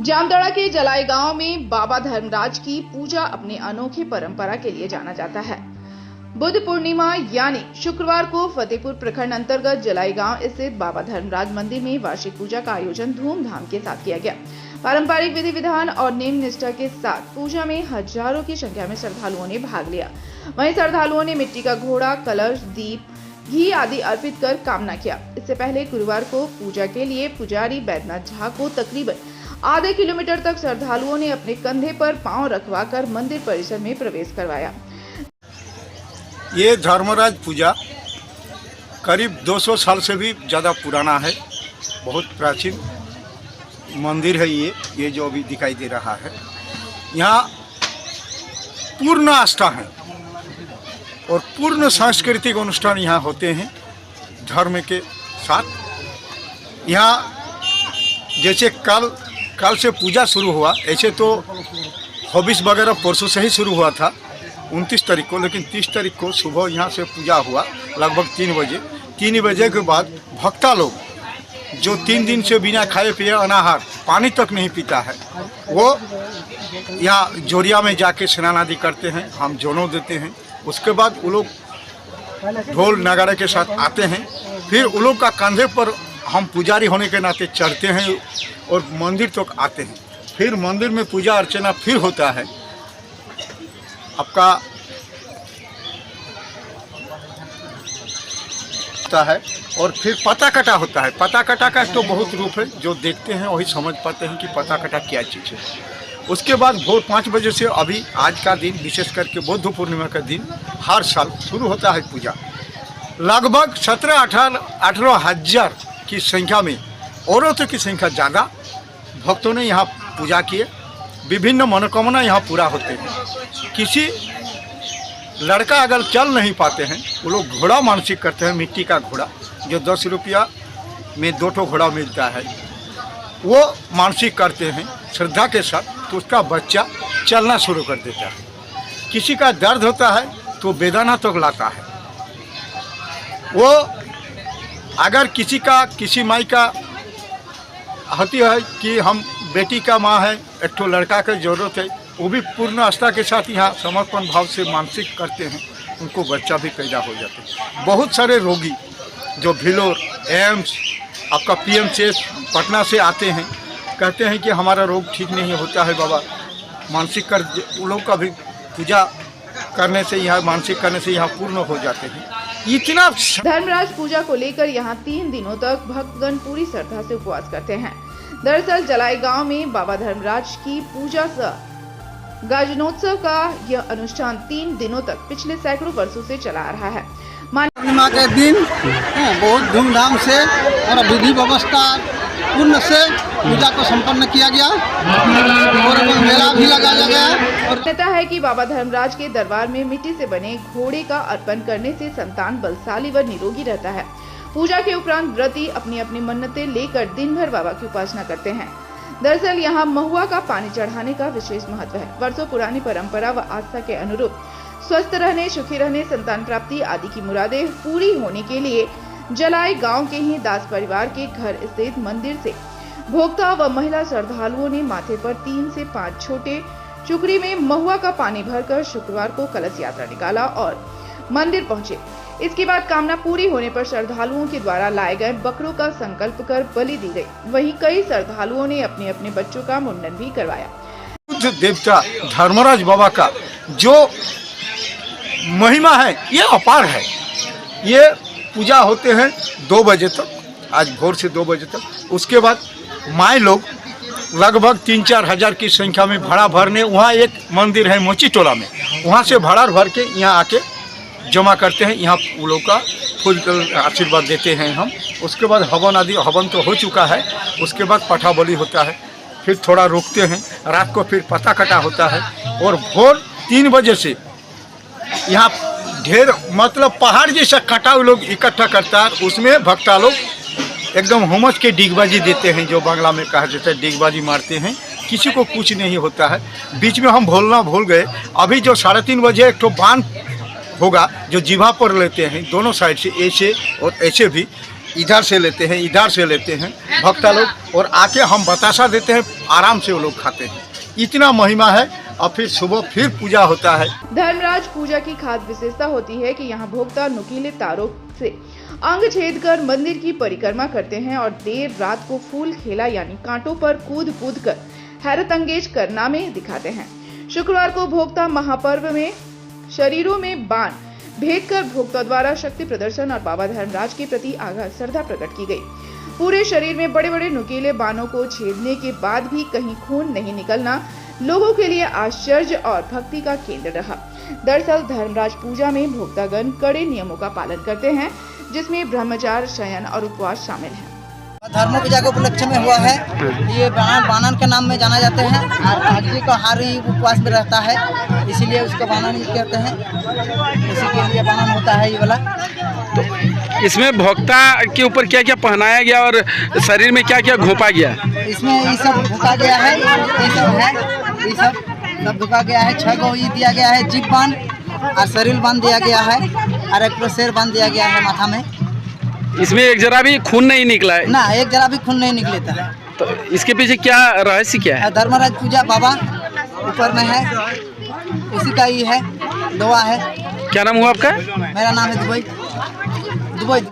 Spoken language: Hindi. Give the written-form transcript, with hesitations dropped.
जामताड़ा के जलाई गांव में बाबा धर्मराज की पूजा अपने अनोखी परंपरा के लिए जाना जाता है। बुद्ध पूर्णिमा यानी शुक्रवार को फतेहपुर प्रखंड अंतर्गत जलाई गांव स्थित बाबा धर्मराज मंदिर में वार्षिक पूजा का आयोजन धूमधाम के साथ किया गया। पारंपरिक विधि विधान और नेम निष्ठा के साथ पूजा में हजारों की संख्या में श्रद्धालुओं ने भाग लिया। वहीं श्रद्धालुओं ने मिट्टी का घोड़ा, कलश, दीप, घी आदि अर्पित कर कामना किया। इससे पहले गुरुवार को पूजा के लिए पुजारी बैद्यनाथ झा को तकरीबन आधे किलोमीटर तक श्रद्धालुओं ने अपने कंधे पर पांव रखवाकर मंदिर परिसर में प्रवेश करवाया। ये धर्मराज पूजा करीब 200 साल से भी ज़्यादा पुराना है। बहुत प्राचीन मंदिर है ये जो अभी दिखाई दे रहा है। यहाँ पूर्ण आस्था है और पूर्ण सांस्कृतिक अनुष्ठान यहाँ होते हैं धर्म के साथ। यहाँ जैसे कल से पूजा शुरू हुआ, ऐसे तो हॉबीज वगैरह परसों से ही शुरू हुआ था 29 तारीख को, लेकिन 30 तारीख को सुबह यहाँ से पूजा हुआ लगभग 3 बजे। 3 बजे के बाद भक्ता लोग जो 3 दिन से बिना खाए पिए अनाहार पानी तक नहीं पीता है, वो यहाँ जोरिया में जाके स्नान आदि करते हैं। हम जोनों देते हैं। उसके बाद वो लोग ढोल नगाड़े के साथ आते हैं। फिर वो लोग का कंधे पर हम पुजारी होने के नाते चढ़ते हैं और मंदिर तक आते हैं। फिर मंदिर में पूजा अर्चना फिर होता है। आपका है और फिर पता कटा होता है। पता कटा का तो बहुत रूप है, जो देखते हैं वही समझ पाते हैं कि पता कटा क्या चीज़ है। उसके बाद भोर 5 बजे से अभी आज का दिन, विशेष करके बुद्ध पूर्णिमा का दिन, हर साल शुरू होता है पूजा। लगभग 17-18 हज़ार की संख्या में, औरतों की संख्या ज़्यादा, भक्तों ने यहाँ पूजा किए। विभिन्न मनोकामना यहाँ पूरा होते हैं। किसी लड़का अगर चल नहीं पाते हैं, वो लोग घोड़ा मानसिक करते हैं, मिट्टी का घोड़ा जो 10 रुपया में 2 ठो घोड़ा मिलता है, वो मानसिक करते हैं श्रद्धा के साथ, तो उसका बच्चा चलना शुरू कर देता है। किसी का दर्द होता है तो वेदना तक लाता है। वो अगर किसी माई का होती है कि हम बेटी का माँ है, एक ठो लड़का की ज़रूरत है, वो भी पूर्ण आस्था के साथ यहाँ समर्पण भाव से मानसिक करते हैं, उनको बच्चा भी पैदा हो जाते हैं। बहुत सारे रोगी जो भिलोर, एम्स, आपका PMCH पटना से आते हैं, कहते हैं कि हमारा रोग ठीक नहीं होता है बाबा, मानसिक कर उन लोग का भी पूजा करने से, यहाँ मानसिक करने से यहाँ पूर्ण हो जाते हैं। इतना धर्मराज पूजा को लेकर यहाँ 3 दिनों तक भक्तगण पूरी श्रद्धा से उपवास करते हैं। दरअसल जलाई गांव में बाबा धर्मराज की पूजा सह गाजनोत्सव का यह अनुष्ठान 3 दिनों तक पिछले सैकड़ों वर्षों से चला आ रहा है। पूर्णिमा के दिन बहुत धूमधाम से और विधि व्यवस्था पूर्ण से पूजा को संपन्न किया गया और मेला भी लगाया गया। और कहता है कि बाबा धर्मराज के दरबार में मिट्टी से बने घोड़े का अर्पण करने से संतान बलशाली व निरोगी रहता है। पूजा के उपरांत व्रती अपनी अपनी मन्नतें लेकर दिन भर बाबा की उपासना करते हैं। दरअसल यहाँ महुआ का पानी चढ़ाने का विशेष महत्व है। वर्षों पुरानी परंपरा व आस्था के अनुरूप स्वस्थ रहने, सुखी रहने, संतान प्राप्ति आदि की मुरादें पूरी होने के लिए जलाई गांव के ही दास परिवार के घर स्थित मंदिर से भोक्ता व महिला श्रद्धालुओं ने माथे पर 3 से 5 छोटे चुकरी में महुआ का पानी भरकर शुक्रवार को कलश यात्रा निकाला और मंदिर पहुंचे। इसके बाद कामना पूरी होने पर श्रद्धालुओं के द्वारा लाए गए बकरों का संकल्प कर बलि दी गई। वहीं कई श्रद्धालुओं ने अपने अपने बच्चों का मुंडन भी करवाया। बुद्ध देवता धर्मराज बाबा का जो महिमा है ये अपार है। ये पूजा होते हैं 2 बजे तक, आज भोर से 2 बजे तक। उसके बाद माई लोग लगभग 3-4 हज़ार की संख्या में भाड़ा भरने, वहाँ एक मंदिर है मोची टोला में, वहाँ से भाड़ा भर के यहाँ आके जमा करते हैं। यहाँ वो लोग का फूल आशीर्वाद देते हैं हम। उसके बाद हवन तो हो चुका है। उसके बाद पठा बलि होता है। फिर थोड़ा रुकते हैं, रात को फिर पता कटा होता है और भोर 3 बजे से यहाँ ढेर मतलब पहाड़ जैसा कटा वो लोग इकट्ठा करता है। उसमें भक्ता लोग एकदम हुमस के डिगबाजी देते हैं, जो बांग्ला में कहा जाता है, डिगबाजी मारते हैं। किसी को कुछ नहीं होता है। बीच में हम बोलना भूल गए, अभी जो 3:30 बजे एक तो बांध होगा जो जीवा पर लेते हैं दोनों साइड से, ऐसे और ऐसे भी इधर से लेते हैं, इधर से लेते हैं भक्ता लोग, और आके हम बतासा देते हैं, आराम से वो लोग खाते हैं। इतना महिमा है। और फिर सुबह फिर पूजा होता है। धर्मराज पूजा की खास विशेषता होती है कि यहाँ भोक्ता नुकीले तारों से अंग छेद कर मंदिर की परिक्रमा करते हैं और देर रात को फूल खेला यानी कांटों पर कूद कूद कर हैरतअंगेज कारनामे दिखाते हैं। शुक्रवार को भोक्ता महापर्व में शरीरों में बाण भेद कर भोक्ता द्वारा शक्ति प्रदर्शन और बाबा धर्मराज के प्रति आगाह श्रद्धा प्रकट की गई। पूरे शरीर में बड़े बड़े नुकीले बाणों को छेदने के बाद भी कहीं खून नहीं निकलना लोगों के लिए आश्चर्य और भक्ति का केंद्र रहा। दरअसल धर्मराज पूजा में भोक्तागण कड़े नियमों का पालन करते हैं, जिसमें ब्रह्मचार्य, शयन और उपवास शामिल है। धर्म पूजा के उपलक्ष्य में हुआ है। ये बानन के नाम में जाना जाते हैं और हाजी का हारी उपवास में रहता है, इसीलिए उसको बानन ही कहते हैं। इसी के लिए बानन होता है ये वाला। तो इसमें भोक्ता के ऊपर क्या क्या पहनाया गया और शरीर में क्या क्या घोंपा गया? इसमें ये सब धोखा गया है, ये सब है, ये सब धोखा गया है। 6 गो ये दिया गया है, जीप बांध और शरीर बांध दिया गया है और एक शेर बांध दिया गया है माथा में। इसमें एक जरा भी खून नहीं निकला है ना, एक जरा भी खून नहीं निकलता है। तो इसके पीछे क्या रहस्य क्या है? धर्मराज पूजा बाबा ऊपर में है, उसी का ही है, दुआ है। क्या नाम हुआ आपका? मेरा नाम है दुबई।